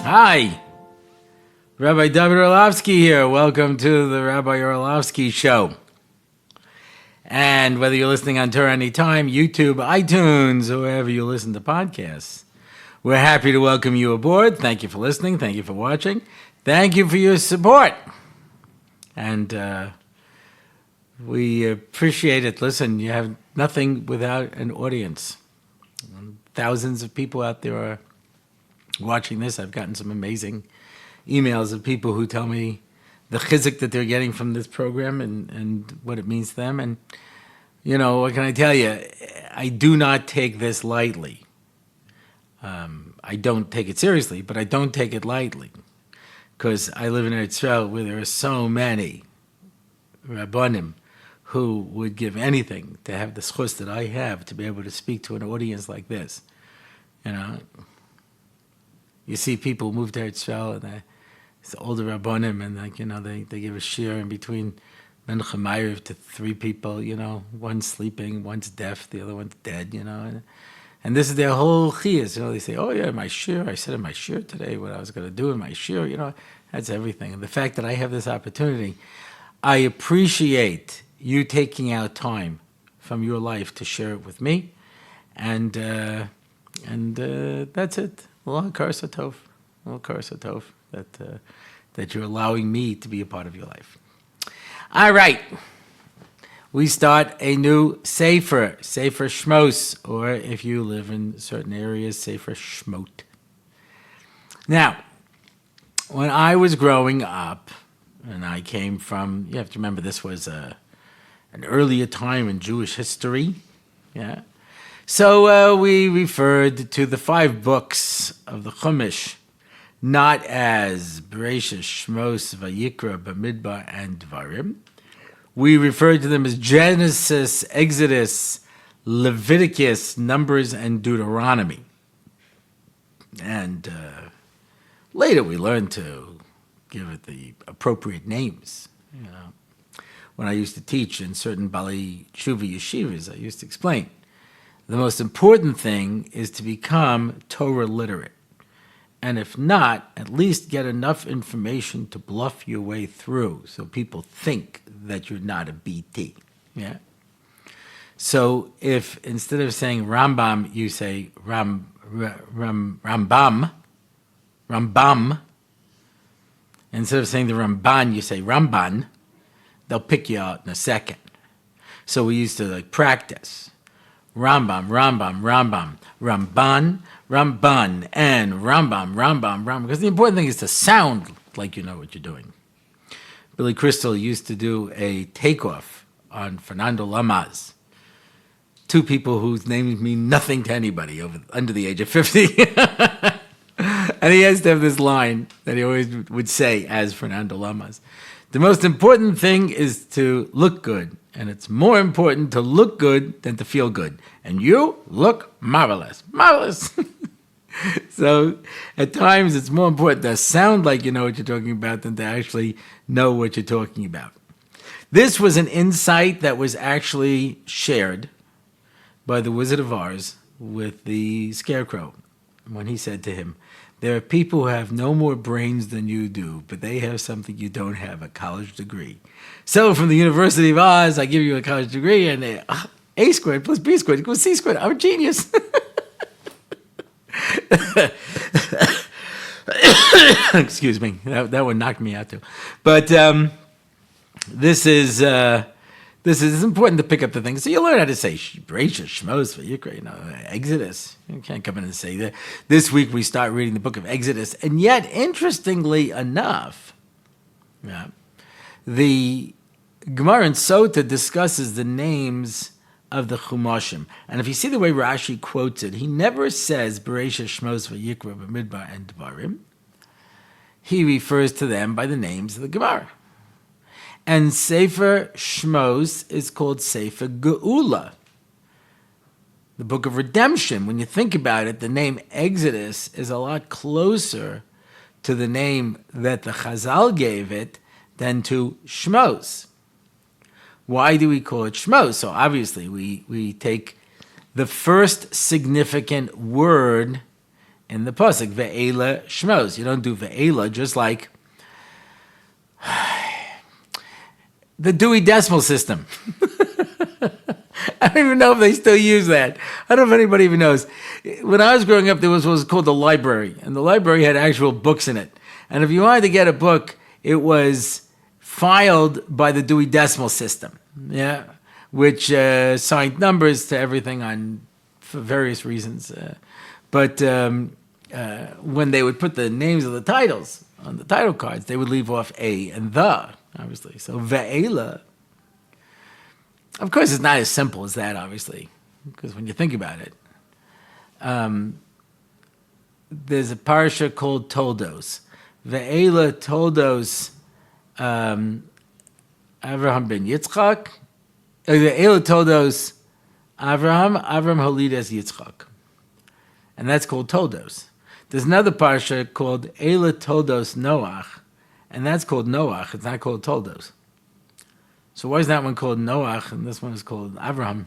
Hi, Rabbi Orlofsky here. Welcome to the Rabbi Orlofsky Show. And whether you're listening on Torah Anytime, YouTube, iTunes, or wherever you listen to podcasts, we're happy to welcome you aboard. Thank you for listening. Thank you for watching. Thank you for your support. And we appreciate it. Listen, you have nothing without an audience. Thousands of people out there are watching this. I've gotten some amazing emails of people who tell me the chizuk that they're getting from this program and what it means to them. And, you know, what can I tell you? I do not take this lightly. I don't take it seriously, but I don't take it lightly because I live in Eretz Yisrael where there are so many Rabbanim who would give anything to have the schus that I have to be able to speak to an audience like this. You know, you see people move to Eretz Yisrael and it's older Rabbanim and they give a shir in between Menachem Ma'ariv to three people, one's sleeping, one's deaf, the other one's dead, and this is their whole chiyas. They say, oh yeah, my shir, I said in my shir today what I was going to do in my shir, that's everything. And the fact that I have this opportunity, I appreciate you taking out time from your life to share it with me, and that's it. Well, Karsa Tov, that you're allowing me to be a part of your life. All right, we start a new Sefer Shmos, or if you live in certain areas, Sefer Shmot. Now, when I was growing up, and I came from, you have to remember this was an earlier time in Jewish history, yeah. So we referred to the 5 books of the Chumash, not as Bereshis, Shmos, Vayikra, Bamidbar, and Dvarim. We referred to them as Genesis, Exodus, Leviticus, Numbers, and Deuteronomy. And later we learned to give it the appropriate names. When I used to teach in certain Bali Tshuva yeshivas, I used to explain the most important thing is to become Torah literate. And if not, at least get enough information to bluff your way through so people think that you're not a BT. Yeah. So if instead of saying Rambam, you say Rambam, instead of saying the Ramban, you say Ramban, they'll pick you out in a second. So we used to practice. Rambam, Ramban, and Rambam. Because the important thing is to sound like you know what you're doing. Billy Crystal used to do a takeoff on Fernando Lamas. 2 people whose names mean nothing to anybody under the age of 50. And he has to have this line that he always would say as Fernando Lamas. The most important thing is to look good. And it's more important to look good than to feel good. And you look marvelous. Marvelous. So at times it's more important to sound like you know what you're talking about than to actually know what you're talking about. This was an insight that was actually shared by the Wizard of Oz with the Scarecrow when he said to him, there are people who have no more brains than you do, but they have something you don't have, a college degree. So from the University of Oz, I give you a college degree, and A squared plus B squared equals C squared. I'm a genius. Excuse me. That one knocked me out too. But this is important to pick up the things. So you learn how to say Bereshis, Shmos, Vayikra, Exodus. You can't come in and say that. This week we start reading the book of Exodus. And yet, interestingly enough, the Gemara in Sota discusses the names of the Chumashim. And if you see the way Rashi quotes it, he never says Bereshis, Shmos, Vayikra, Bamidbar, and Dvarim. He refers to them by the names of the Gemara. And Sefer Shmos is called Sefer Geula, the book of redemption. When you think about it, the name Exodus is a lot closer to the name that the Chazal gave it than to Shmos. Why do we call it Shmos? So obviously we take the first significant word in the pasuk, ve'ela shmos. You don't do ve'ela, just like the Dewey Decimal System. I don't even know if they still use that. I don't know if anybody even knows. When I was growing up, there was what was called the library, and the library had actual books in it. And if you wanted to get a book, it was filed by the Dewey Decimal System, yeah, which signed numbers to everything for various reasons. But when they would put the names of the titles on the title cards, they would leave off A and the, obviously. So ve'ela. Of course, it's not as simple as that, obviously, because when you think about it, there's a parsha called Toldos. Ve'ela Toldos Avraham ben Yitzchak. Ve'ela Toldos Avram Holidas Yitzchak. And that's called Toldos. There's another parsha called Ela Toldos Noach, and that's called Noach. It's not called Toldos. So why is that one called Noach and this one is called Avraham?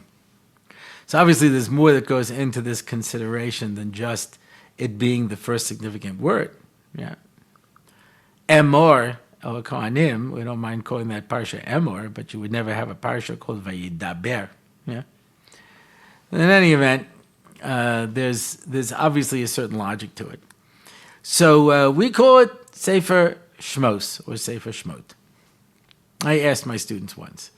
So obviously there's more that goes into this consideration than just it being the first significant word. Yeah. Emor, El Kohanim, we don't mind calling that parsha Emor, but you would never have a parsha called Vayidaber. Yeah. In any event, there's obviously a certain logic to it. So we call it Sefer Shmos or Sefer Shmot. I asked my students once,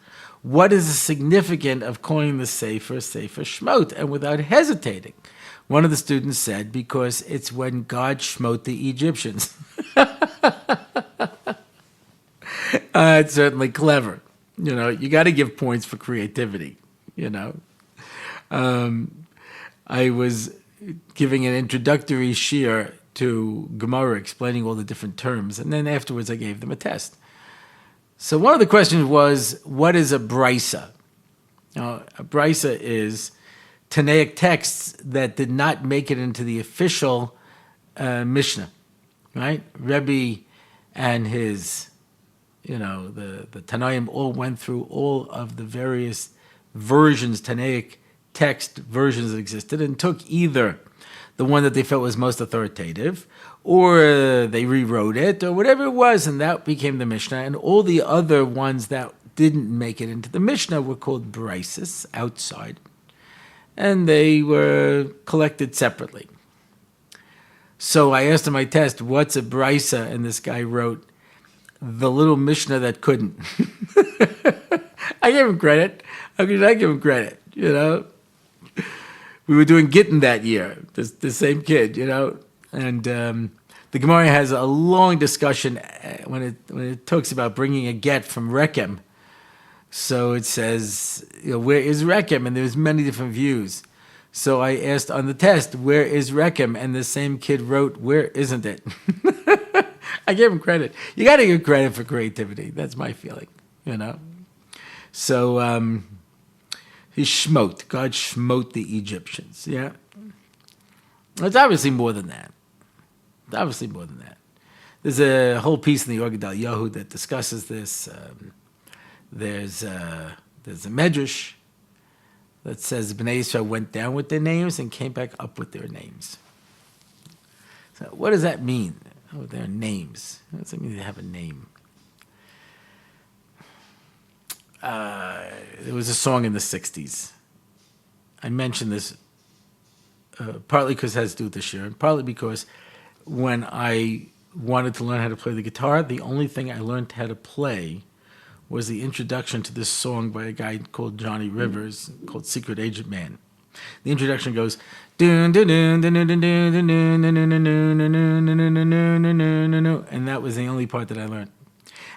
what is the significance of calling the Sefer Shmot? And without hesitating, one of the students said, because it's when God shmote the Egyptians. It's certainly clever. You know, you got to give points for creativity, you know. I was giving an introductory shiur to Gemara, explaining all the different terms, and then afterwards I gave them a test. So one of the questions was, what is a brisa? Now, a brisa is Tanaic texts that did not make it into the official Mishnah, right? Rebbe and his, the Tanaim all went through all of the various versions, Tanaic text versions that existed, and took either the one that they felt was most authoritative, or they rewrote it, or whatever it was, and that became the Mishnah. And all the other ones that didn't make it into the Mishnah were called brises, outside, and they were collected separately. So I asked him my test, what's a brisa? And this guy wrote, the little Mishnah that couldn't. I gave him credit. How could I give him credit, We were doing Gittin that year, the same kid, and the Gemara has a long discussion when it talks about bringing a get from Rechem. So it says, where is Rechem? And there's many different views. So I asked on the test, where is Rechem? And the same kid wrote, where isn't it? I gave him credit. You got to give credit for creativity. That's my feeling, So he shmote. God shmote the Egyptians. Yeah. It's obviously more than that. There's a whole piece in the Orged Yahu that discusses this. There's a medrash that says Bnei Yisrael went down with their names and came back up with their names. So what does that mean? With their names. What does it mean they have a name? There was a song in the 60s. I mentioned this partly because it has to do with this year, and partly because when I wanted to learn how to play the guitar, the only thing I learned how to play was the introduction to this song by a guy called Johnny Rivers called Secret Agent Man. The introduction goes, and that was the only part that I learned.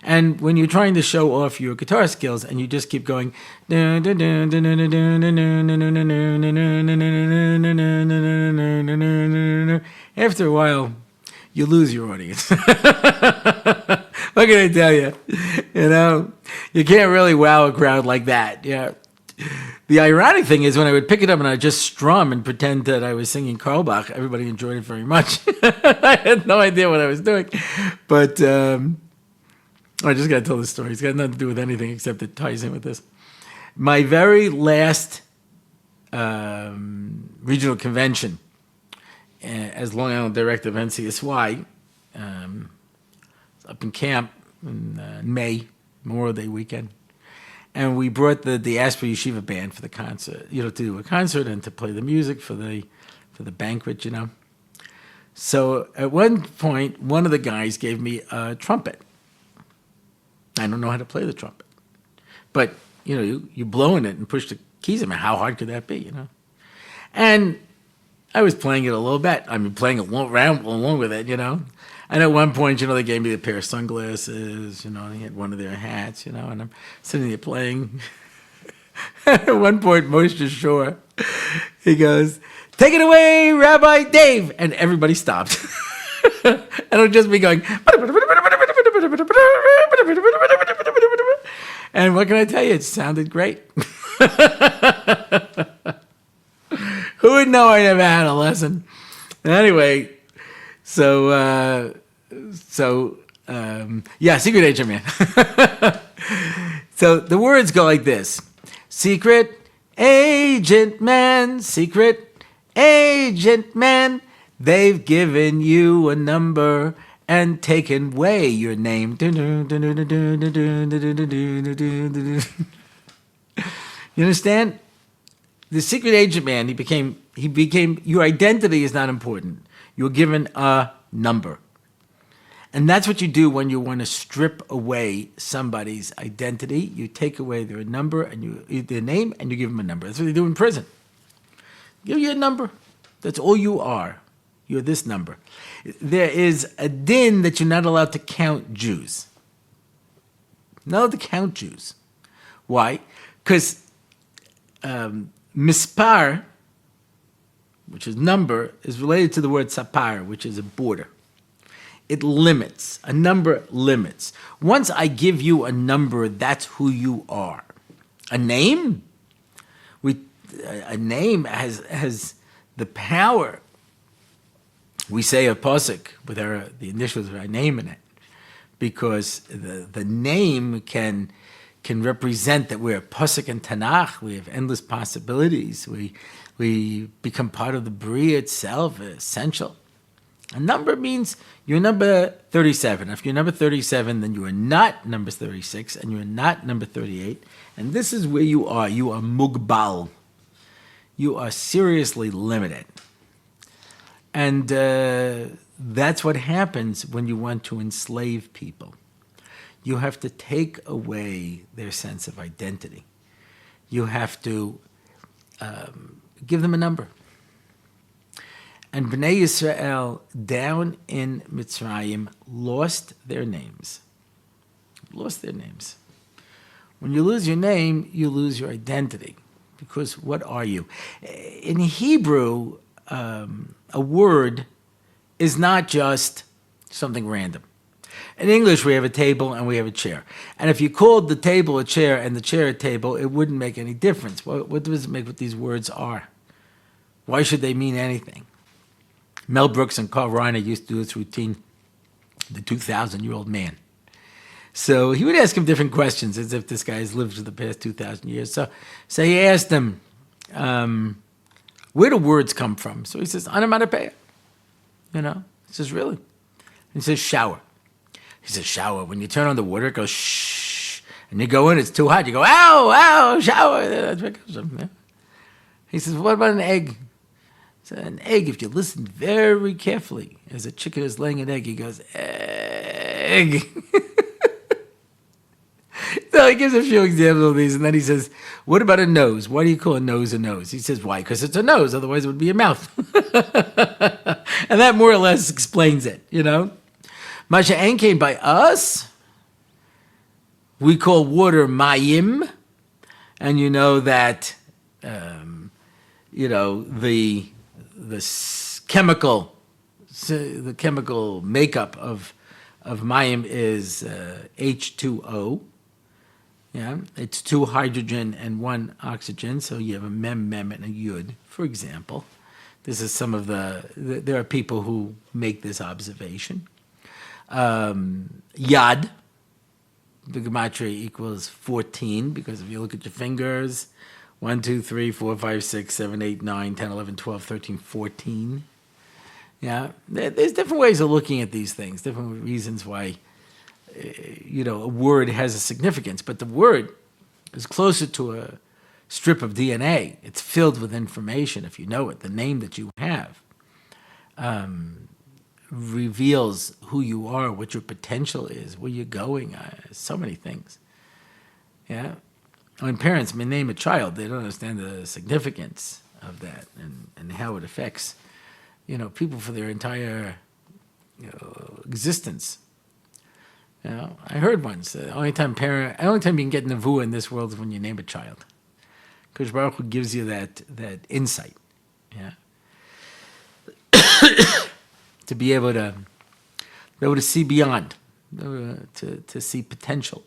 And when you're trying to show off your guitar skills and you just keep going, after a while, you lose your audience. What can I tell you? You can't really wow a crowd like that. Yeah. The ironic thing is when I would pick it up and I'd just strum and pretend that I was singing Karl Bach, everybody enjoyed it very much. I had no idea what I was doing. But I just got to tell this story. It's got nothing to do with anything except it ties in with this. My very last regional convention as Long Island director of NCSY. Up in camp in May, Memorial Day weekend. And we brought the Diaspora Yeshiva band for the concert, to do a concert and to play the music for the banquet, So at one point, one of the guys gave me a trumpet. I don't know how to play the trumpet. But, you blow in it and push the keys. I mean, how hard could that be, And I was playing it a little bit. I mean, playing along with it, And at one point, they gave me a pair of sunglasses, and he had one of their hats, and I'm sitting there playing. At one point, Moshe Shore, he goes, "Take it away, Rabbi Dave," and everybody stopped. And it'll just be going, and what can I tell you? It sounded great. Who would know I never had a lesson? Anyway, so Secret Agent Man. So the words go like this: Secret Agent Man, Secret Agent Man, they've given you a number and taken away your name. You understand? The secret agent man, he became, your identity is not important. You're given a number. And that's what you do when you want to strip away somebody's identity. You take away their number and their name, and you give them a number. That's what they do in prison. Give you a number. That's all you are. You're this number. There is a din that you're not allowed to count Jews. Not allowed to count Jews. Why? Because mispar, which is number, is related to the word sapar, which is a border. It limits. A number limits. Once I give you a number, that's who you are. A name? A name has the power. We say a pasuk with the initials of our name in it, because the name can represent that we're a pasuk in Tanakh. We have endless possibilities. We become part of the Bria itself, essential. A number means you're number 37. If you're number 37, then you are not number 36, and you are not number 38. And this is where you are. You are mugbal. You are seriously limited. And that's what happens when you want to enslave people. You have to take away their sense of identity. You have to give them a number. And Bnei Yisrael down in Mitzrayim lost their names. Lost their names. When you lose your name, you lose your identity. Because what are you? In Hebrew, a word is not just something random. In English, we have a table and we have a chair. And if you called the table a chair and the chair a table, it wouldn't make any difference. What does it make what these words are? Why should they mean anything? Mel Brooks and Carl Reiner used to do this routine, the 2,000-year-old man. So he would ask him different questions as if this guy has lived for the past 2,000 years. So he asked him, where do words come from? So he says, onomatopoeia. He says, really? He says, shower. He says, shower. When you turn on the water, it goes shh. And you go in, it's too hot. You go, ow, ow, shower. That's where it comes from. Yeah. He says, what about an egg? So an egg, if you listen very carefully, as a chicken is laying an egg, he goes, egg. So he gives a few examples of these, and then he says, what about a nose? Why do you call a nose a nose? He says, why? Because it's a nose, otherwise it would be a mouth. And that more or less explains it, Masha Ein came by us. We call water mayim, and you know that, the chemical makeup of mayim is H2O. Yeah, it's 2 hydrogen and 1 oxygen, so you have a mem, and a yud, for example. This is some of there are people who make this observation. Yad, the gematria equals 14, because if you look at your fingers, 1, 2, 3, 4, 5, 6, 7, 8, 9, 10, 11, 12, 13, 14. Yeah, there's different ways of looking at these things, different reasons why, a word has a significance. But the word is closer to a strip of DNA. It's filled with information, if you know it. The name that you have reveals who you are, what your potential is, where you're going, so many things. Yeah. When parents may name a child, they don't understand the significance of that and how it affects, people for their entire, existence. I heard once, the only time you can get nevuah in this world is when you name a child. Because Baruch Hu gives you that insight, to be able to see beyond, to see potential.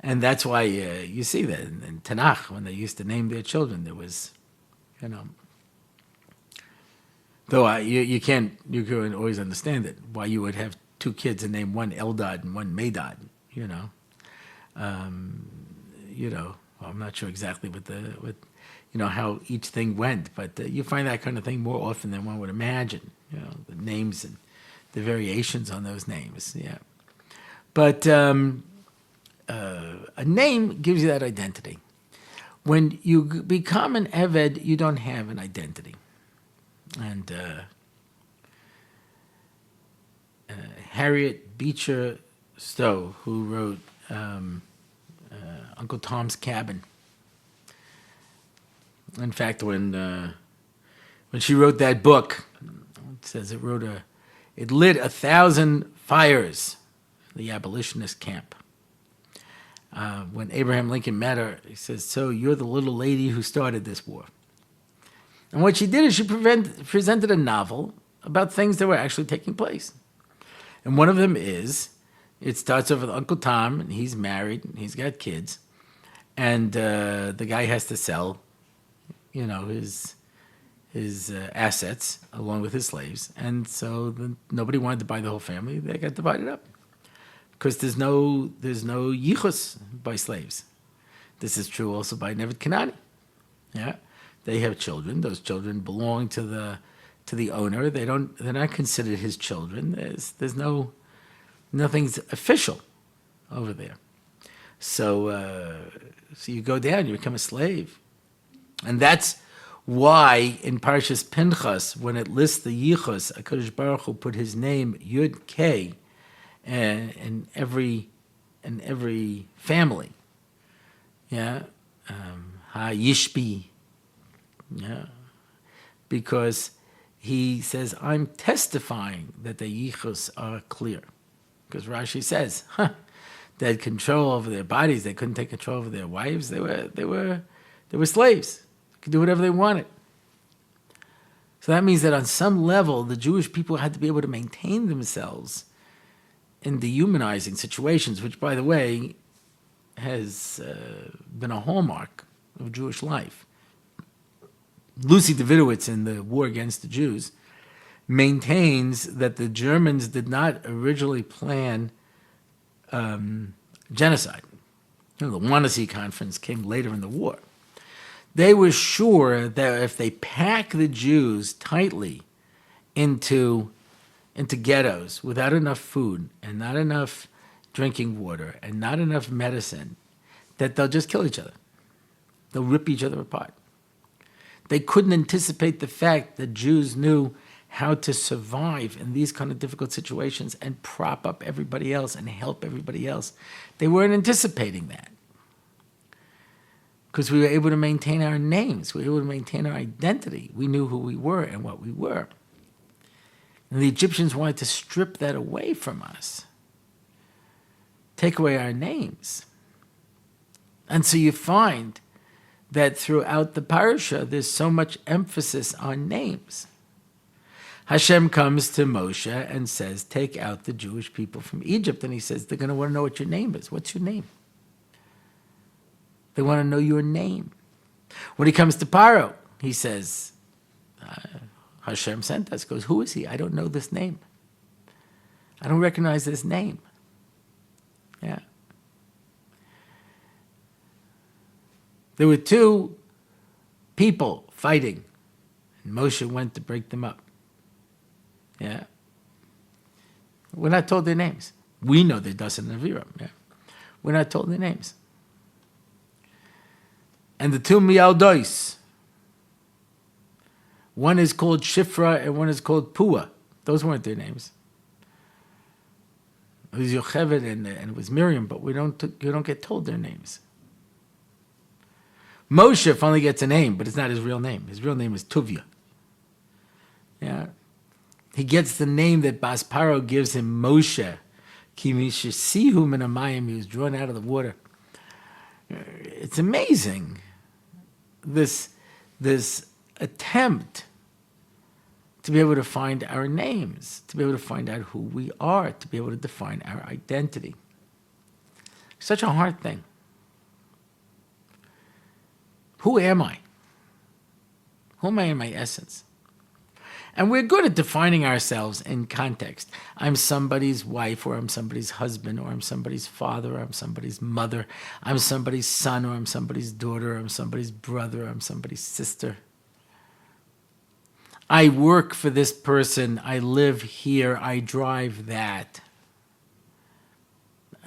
And that's why you see that in Tanakh, when they used to name their children, there was, though you can always understand it, why you would have two kids and name one Eldad and one Medad, I'm not sure exactly what how each thing went, but you find that kind of thing more often than one would imagine, the names and the variations on those names, But a name gives you that identity. When you become an Eved, you don't have an identity. And Harriet Beecher Stowe, who wrote Uncle Tom's Cabin. In fact, when she wrote that book, it says it lit 1,000 fires in the abolitionist camp. When Abraham Lincoln met her, he says, "So you're the little lady who started this war." And what she did is she presented a novel about things that were actually taking place. And one of them is, it starts off with Uncle Tom, and he's married, and he's got kids, and the guy has to sell, his assets along with his slaves, and so nobody wanted to buy the whole family. They got divided up because there's no yichus by slaves. This is true also by Nevid Kanani. Yeah, they have children. Those children belong to the owner. They're not considered his children. There's nothing's official over there. So you go down, you become a slave. And that's why in Parshas Pinchas, when it lists the yichus, HaKadosh Baruch Hu put his name Yud Kei in every family. Yeah, Ha Yishbi. Yeah, because he says, I'm testifying that the yichus are clear. Because Rashi says, they had control over their bodies. They couldn't take control over their wives. They were slaves. They could do whatever they wanted. So that means that on some level, the Jewish people had to be able to maintain themselves in dehumanizing situations, which, by the way, has been a hallmark of Jewish life. Lucy Davidowitz, in the War Against the Jews, maintains that the Germans did not originally plan genocide. The Wannsee Conference came later in the war. They were sure that if they pack the Jews tightly into ghettos without enough food and not enough drinking water and not enough medicine, that they'll just kill each other. They'll rip each other apart. They couldn't anticipate the fact that Jews knew how to survive in these kind of difficult situations and prop up everybody else and help everybody else. They weren't anticipating that. Because we were able to maintain our names. We were able to maintain our identity. We knew who we were and what we were. And the Egyptians wanted to strip that away from us. Take away our names. And so you find that throughout the parasha, there's so much emphasis on names. Hashem comes to Moshe and says, take out the Jewish people from Egypt. And he says, they're going to want to know what your name is. What's your name? They want to know your name. When he comes to Paro, he says, Hashem sent us. Goes, who is he? I don't know this name. I don't recognize this name. Yeah. There were two people fighting, and Moshe went to break them up. Yeah. We're not told their names. We know they're Dasan and Aviram. Yeah. We're not told their names. And the two Mialdois, one is called Shifra and one is called Pua. Those weren't their names. It was Yocheved and it was Miriam, but you don't get told their names. Moshe finally gets a name, but it's not his real name. His real name is Tuvia. Yeah. He gets the name that Basparo gives him, Moshe. Ki mishasihu min hamayim, he was drawn out of the water. It's amazing, this attempt to be able to find our names, to be able to find out who we are, to be able to define our identity. Such a hard thing. Who am I? Who am I in my essence? And we're good at defining ourselves in context. I'm somebody's wife, or I'm somebody's husband, or I'm somebody's father, or I'm somebody's mother. I'm somebody's son, or I'm somebody's daughter, or I'm somebody's brother, or I'm somebody's sister. I work for this person. I live here. I drive that.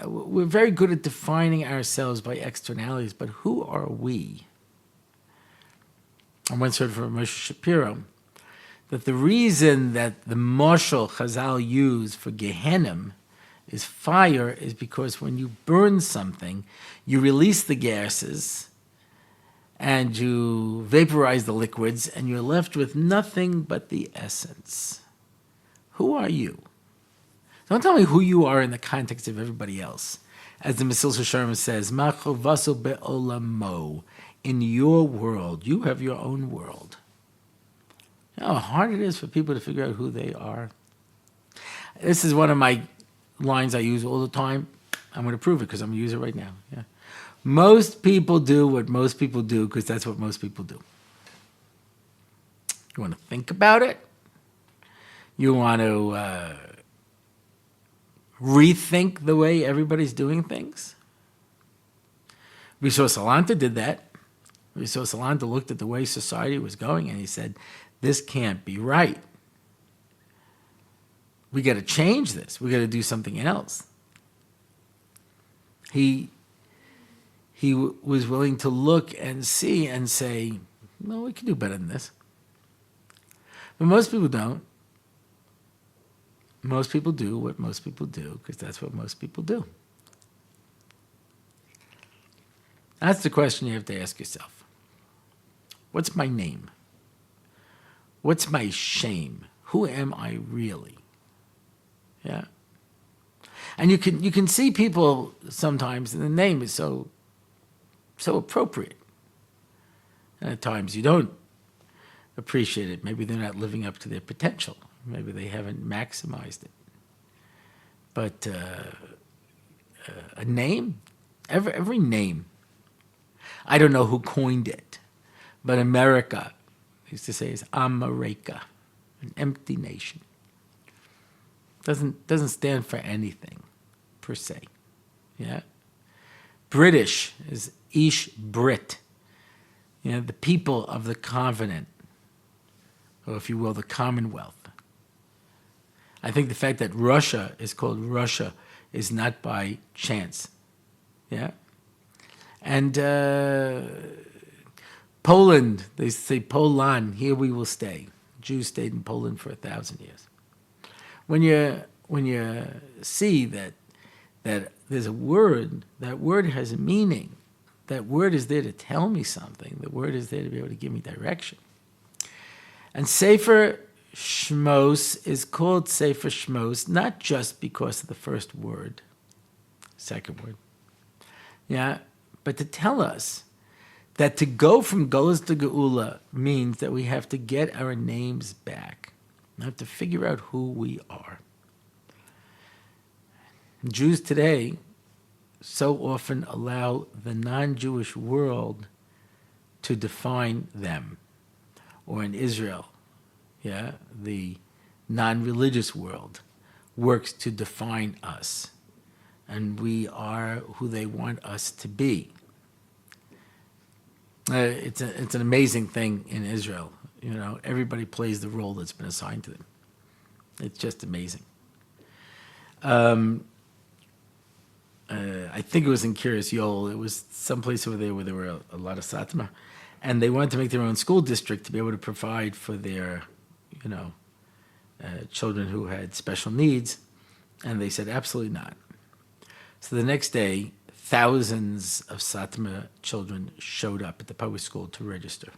We're very good at defining ourselves by externalities, but who are we? I once heard from Moshe Shapiro that the reason that the mashal Chazal use for Gehenim is fire is because when you burn something, you release the gases and you vaporize the liquids and you're left with nothing but the essence. Who are you? Don't tell me who you are in the context of everybody else. As the Mesil Sharma says, Ma chovaso be'olamo. In your world, you have your own world. You know how hard it is for people to figure out who they are? This is one of my lines I use all the time. I'm going to prove it because I'm going to use it right now. Yeah. Most people do what most people do because that's what most people do. You want to think about it? You want to rethink the way everybody's doing things? Riso Salanta did that. Riso Salanta looked at the way society was going and he said, this can't be right. We got to change this. We got to do something else. He was willing to look and see and say, no, we can do better than this. But most people don't. Most people do what most people do because that's what most people do. That's the question you have to ask yourself. What's my name? What's my shame? Who am I really? Yeah. And you can see people sometimes, and the name is so appropriate. And at times you don't appreciate it. Maybe they're not living up to their potential. Maybe they haven't maximized it. But a name, every name, I don't know who coined it, but America used to say is America, an empty nation. Doesn't stand for anything, per se. Yeah. British is Ish Brit. You know, the people of the continent, or if you will, the Commonwealth. I think the fact that Russia is called Russia is not by chance. Yeah. And Poland, they say Poland, here we will stay. Jews stayed in Poland for 1,000 years. When you see that there's a word, that word has a meaning. That word is there to tell me something. The word is there to be able to give me direction. And Sefer Shmos is called Sefer Shmos not just because of the first word, second word, yeah, but to tell us that to go from Golus to Geula means that we have to get our names back. We have to figure out who we are. Jews today so often allow the non-Jewish world to define them. Or in Israel, yeah, the non-religious world works to define us. And we are who they want us to be. It's an amazing thing in Israel. Everybody plays the role that's been assigned to them. It's just amazing. I think it was in Kiryas Yol. It was someplace over there where there were a lot of Satmar, and they wanted to make their own school district to be able to provide for their, children who had special needs, and they said absolutely not. So the next day, thousands of Satmar children showed up at the public school to register.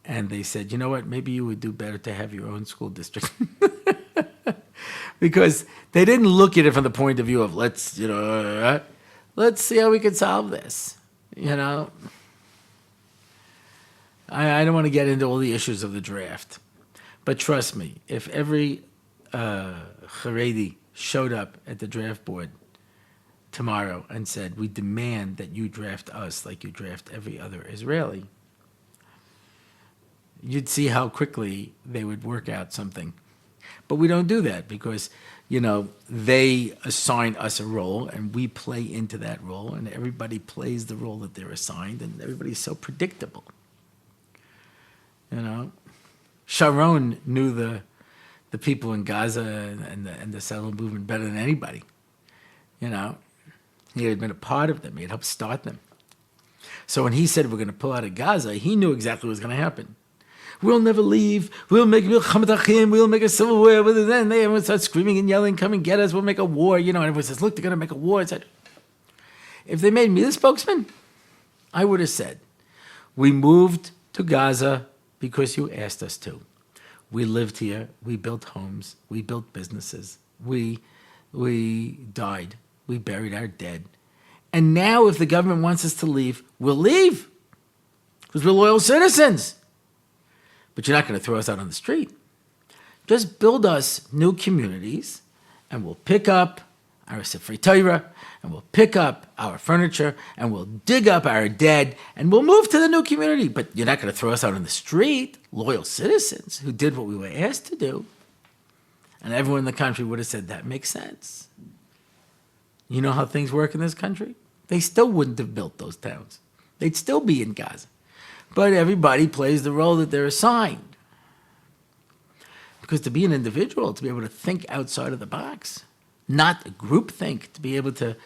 And they said, you know what, maybe you would do better to have your own school district. Because they didn't look at it from the point of view of let's see how we can solve this. I don't want to get into all the issues of the draft. But trust me, if every Haredi showed up at the draft board tomorrow and said, we demand that you draft us like you draft every other Israeli, you'd see how quickly they would work out something. But we don't do that because, they assign us a role and we play into that role, and everybody plays the role that they're assigned, and everybody's so predictable. Sharon knew the people in Gaza and the settlement movement better than anybody. He had been a part of them. He had helped start them. So when he said we're going to pull out of Gaza, he knew exactly what was going to happen. We'll never leave. We'll make a civil war. Then everyone starts screaming and yelling, come and get us. We'll make a war. And everyone says, look, they're going to make a war. If they made me the spokesman, I would have said, we moved to Gaza because you asked us to. We lived here. We built homes. We built businesses. We died. We buried our dead. And now if the government wants us to leave, we'll leave because we're loyal citizens. But you're not going to throw us out on the street. Just build us new communities, and we'll pick up our Sifrei Torah, and we'll pick up our furniture, and we'll dig up our dead, and we'll move to the new community. But you're not going to throw us out on the street, loyal citizens who did what we were asked to do. And everyone in the country would have said, that makes sense. You know how things work in this country? They still wouldn't have built those towns. They'd still be in Gaza. But everybody plays the role that they're assigned. Because to be an individual, to be able to think outside of the box, not group think, to be able to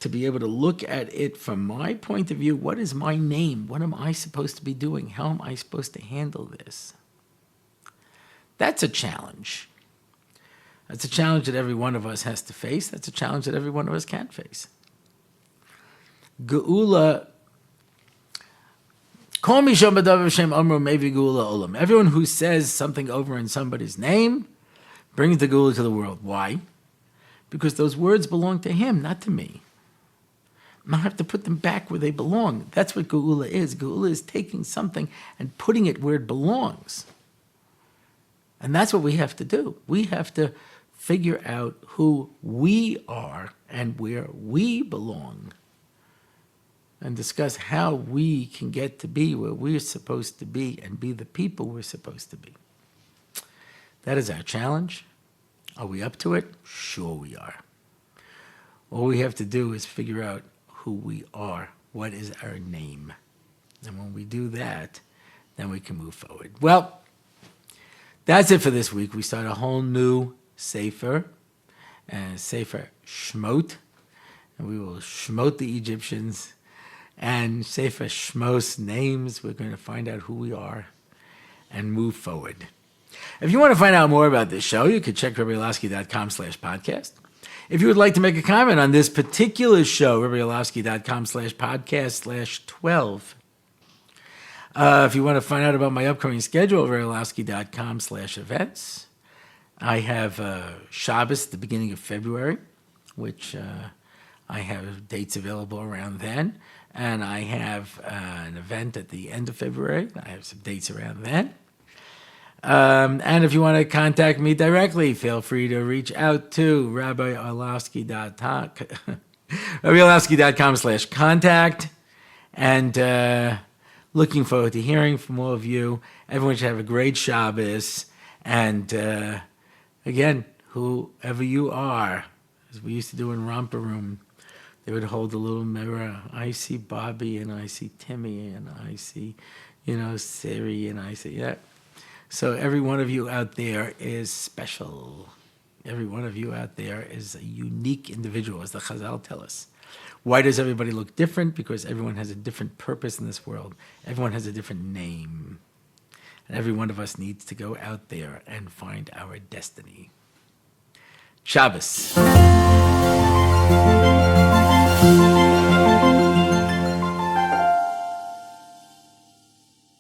look at it from my point of view, what is my name? What am I supposed to be doing? How am I supposed to handle this? That's a challenge. That's a challenge that every one of us has to face. That's a challenge that every one of us can't face. Geula. Everyone who says something over in somebody's name brings the Geula to the world. Why? Because those words belong to him, not to me. I have to put them back where they belong. That's what Geula is. Geula is taking something and putting it where it belongs. And that's what we have to do. We have to figure out who we are and where we belong, and discuss how we can get to be where we're supposed to be and be the people we're supposed to be. That is our challenge. Are we up to it? Sure we are. All we have to do is figure out who we are. What is our name? And when we do that, then we can move forward. Well, that's it for this week. We start a whole new Sefer, Sefer Shmot, and we will Shmot the Egyptians, and Sefer Shmos names. We're going to find out who we are and move forward. If you want to find out more about this show, you can check RabbiOrlofsky.com/podcast. If you would like to make a comment on this particular show, RabbiOrlofsky.com/podcast/12. If you want to find out about my upcoming schedule, RabbiOrlofsky.com/events. I have Shabbos at the beginning of February, which I have dates available around then. And I have an event at the end of February. I have some dates around then. And if you want to contact me directly, feel free to reach out to RabbiOrlofsky.com/contact. And looking forward to hearing from all of you. Everyone should have a great Shabbos. And again, whoever you are, as we used to do in Romper Room, They would hold a little mirror. I see Bobby, and I see Timmy, and I see, Siri, and I see, yeah. So every one of you out there is special. Every one of you out there is a unique individual, as the Chazal tell us. Why does everybody look different? Because everyone has a different purpose in this world. Everyone has a different name. And every one of us needs to go out there and find our destiny. Shabbos.